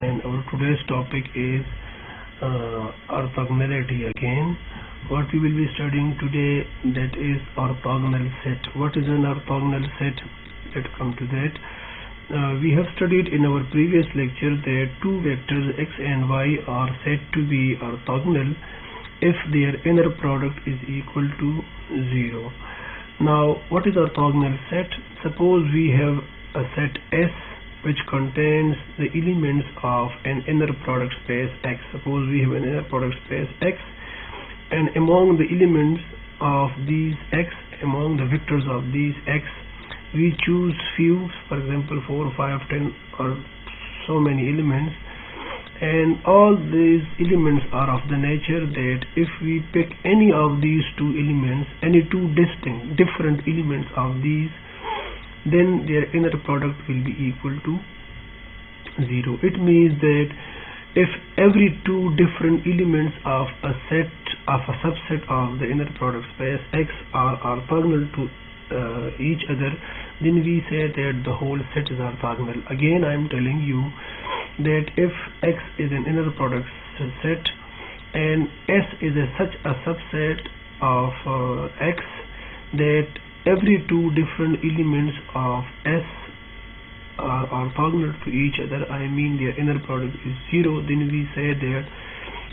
And our today's topic is orthogonality again. What we will be studying today, that is orthogonal set. What is an orthogonal set? Let's come to that. We have studied in our previous lecture that two vectors x and y are said to be orthogonal if their inner product is equal to 0. Now, what is orthogonal set? Suppose we have a set S which contains the elements of an inner product space X. Suppose we have an inner product space X, and among the elements of these X, among the vectors of these X, we choose few, for example 4, 5, 10 or so many elements, and all these elements are of the nature that if we pick any of these two elements, any two different elements of these, then their inner product will be equal to 0. It means that if every two different elements of a subset of the inner product space X are orthogonal to each other, then we say that the whole set is orthogonal. Again, I am telling you that if X is an inner product set and S is such a subset of X that every two different elements of S are orthogonal to each other, I mean their inner product is 0, then we say that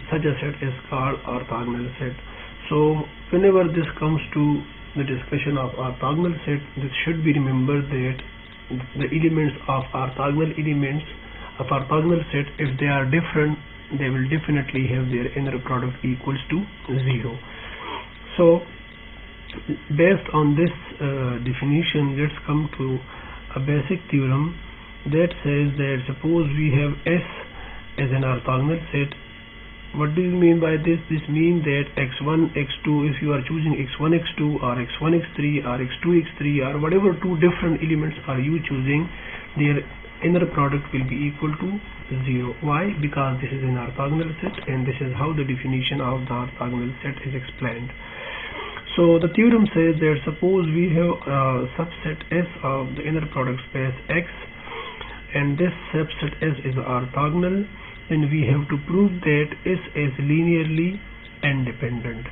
such a set is called orthogonal set. So whenever this comes to the discussion of orthogonal set, this should be remembered that the elements of orthogonal set, if they are different, they will definitely have their inner product equals to 0. So based on this definition, let's come to a basic theorem that says that suppose we have S as an orthogonal set. What do you mean by this? This means that x1, x2, if you are choosing x1, x2 or x1, x3 or x2, x3 or whatever two different elements are you choosing, their inner product will be equal to 0. Why? Because this is an orthogonal set, and this is how the definition of the orthogonal set is explained. So the theorem says that suppose we have a subset S of the inner product space X, and this subset S is orthogonal, then we have to prove that S is linearly independent.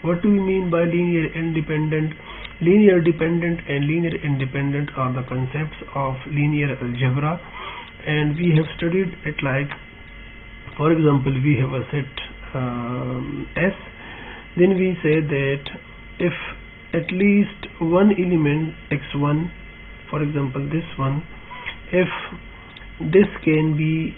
What do we mean by linear independent? Linear dependent and linear independent are the concepts of linear algebra, and we have studied it like, for example, we have a set S, then we say that if at least one element x1, for example this one, if this can be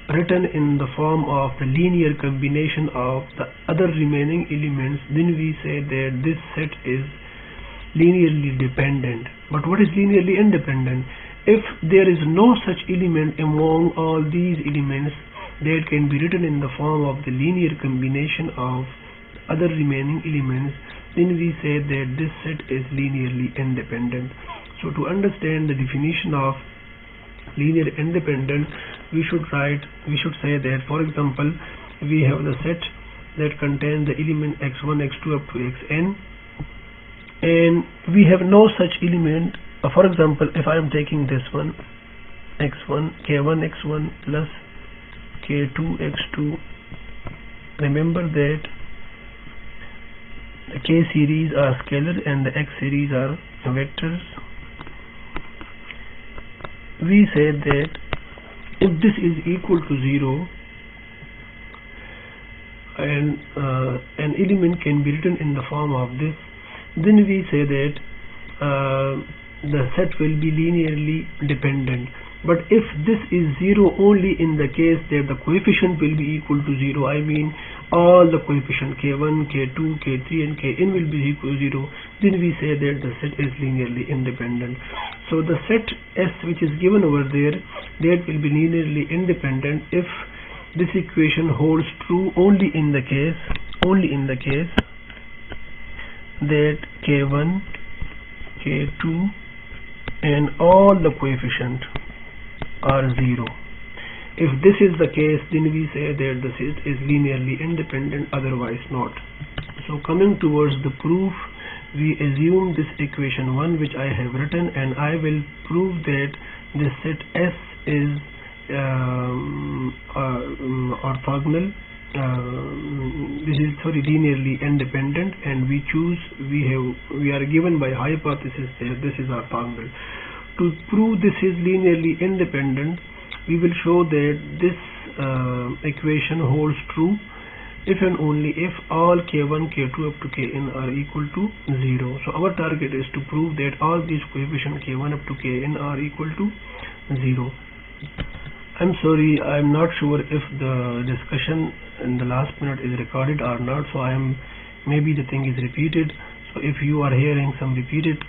written in the form of the linear combination of the other remaining elements, then we say that this set is linearly dependent. But what is linearly independent? If there is no such element among all these elements that can be written in the form of the linear combination of other remaining elements, then we say that this set is linearly independent. So to understand the definition of linear independent, we should say that, for example, we have the set that contains the element x1, x2 up to xn, and we have no such element. For example, if I am taking this one, x1, k1 x1 plus k2 x2, remember that the k series are scalar and the x series are vectors. We say that if this is equal to 0 and an element can be written in the form of this, then we say that the set will be linearly dependent. But if this is 0 only in the case that the coefficient will be equal to 0, I mean all the coefficient k1, k2, k3 and kn will be equal to 0, then we say that the set is linearly independent. So the set S which is given over there, that will be linearly independent if this equation holds true only in the case that k1, k2 and all the coefficients are 0. If this is the case, then we say that the set is linearly independent, otherwise not. So coming towards the proof, we assume this equation 1 which I have written, and I will prove that this set S is orthogonal, this is linearly independent, and we are given by hypothesis that this is orthogonal. To prove this is linearly independent, we will show that this equation holds true if and only if all k1, k2 up to kn are equal to 0. So our target is to prove that all these coefficients k1 up to kn are equal to 0. I'm sorry, I'm not sure if the discussion in the last minute is recorded or not, so maybe the thing is repeated. So if you are hearing some repeated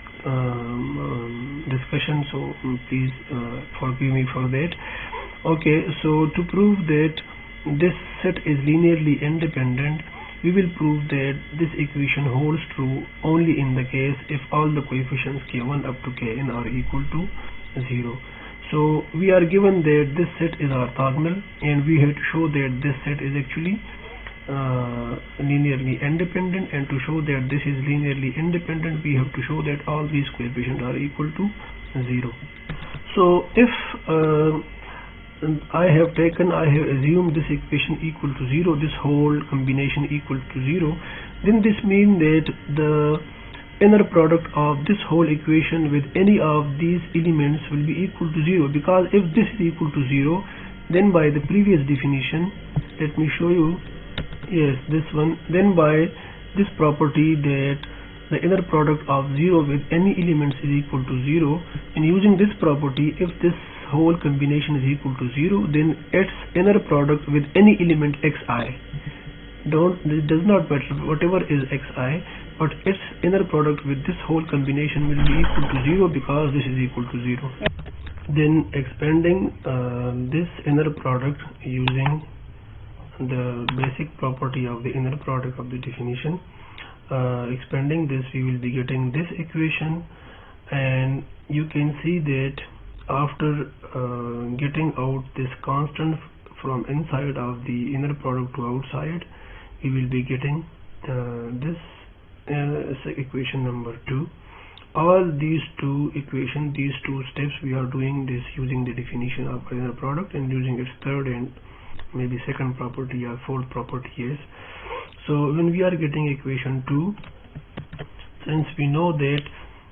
discussion, so please forgive me for that. Okay, so to prove that this set is linearly independent, we will prove that this equation holds true only in the case if all the coefficients k1 up to kn are equal to 0. So we are given that this set is orthogonal, and we have to show that this set is actually linearly independent, and to show that this is linearly independent, we have to show that all these coefficients are equal to 0. So if I have assumed this equation equal to 0, this whole combination equal to 0, then this means that the inner product of this whole equation with any of these elements will be equal to 0, because if this is equal to 0, then by the previous definition, let me show you, yes, this one, then by this property that the inner product of 0 with any elements is equal to 0, and using this property, if this whole combination is equal to 0, then its inner product with any element xi, it does not matter whatever is xi, but its inner product with this whole combination will be equal to 0, because this is equal to 0. Then expanding this inner product using the basic property of the inner product of the definition, expanding this, we will be getting this equation, and you can see that after getting out this constant from inside of the inner product to outside, we will be getting this equation number 2. All these two equations, these two steps, we are doing this using the definition of inner product and using its third and maybe second property or fourth property. Yes. So when we are getting equation 2, since we know that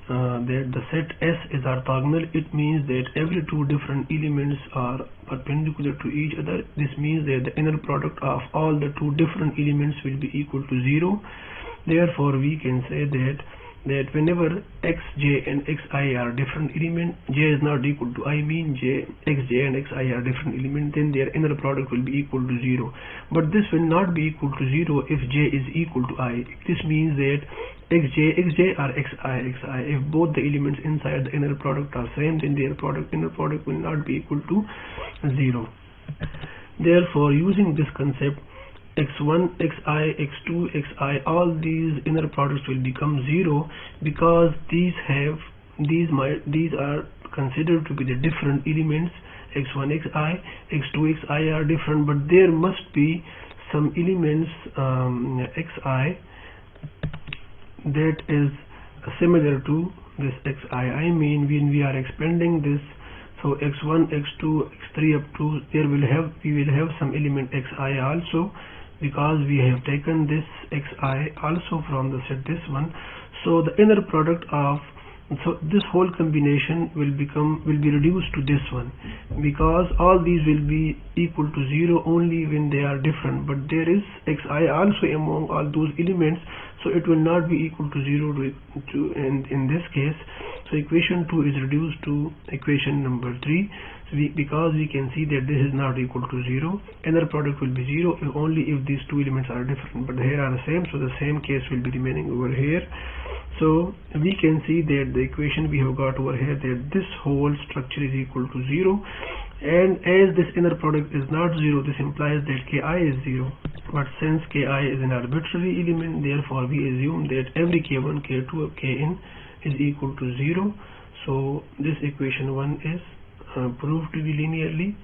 the set S is orthogonal, it means that every two different elements are perpendicular to each other. This means that the inner product of all the two different elements will be equal to 0. Therefore we can say that whenever xj and xi are different element, j is not equal to I, mean xj and xi are different element, then their inner product will be equal to 0. But this will not be equal to 0 if j is equal to I. This means that xj or xi. If both the elements inside the inner product are same, then their inner product will not be equal to 0. Therefore, using this concept, x1, xi, x2, xi, all these inner products will become 0, because these are considered to be the different elements. x1, xi, x2, xi are different, but there must be some elements xi that is similar to this xi. I mean, when we are expanding this, so x1, x2, x3 up to we will have some element xi also, because we have taken this xi also from the set this one. So the inner product of, so this whole combination will be reduced to this one, because all these will be equal to 0 only when they are different, but there is xi also among all those elements, so it will not be equal to 0 in this case. So equation 2 is reduced to equation number 3. Because we can see that this is not equal to 0, inner product will be 0 only if these two elements are different, but here are the same, so the same case will be remaining over here. So we can see that the equation we have got over here, that this whole structure is equal to 0, and as this inner product is not 0, this implies that ki is 0. But since ki is an arbitrary element, therefore we assume that every k1, k2, or kn is equal to 0. So this equation 1 is proved to be linearly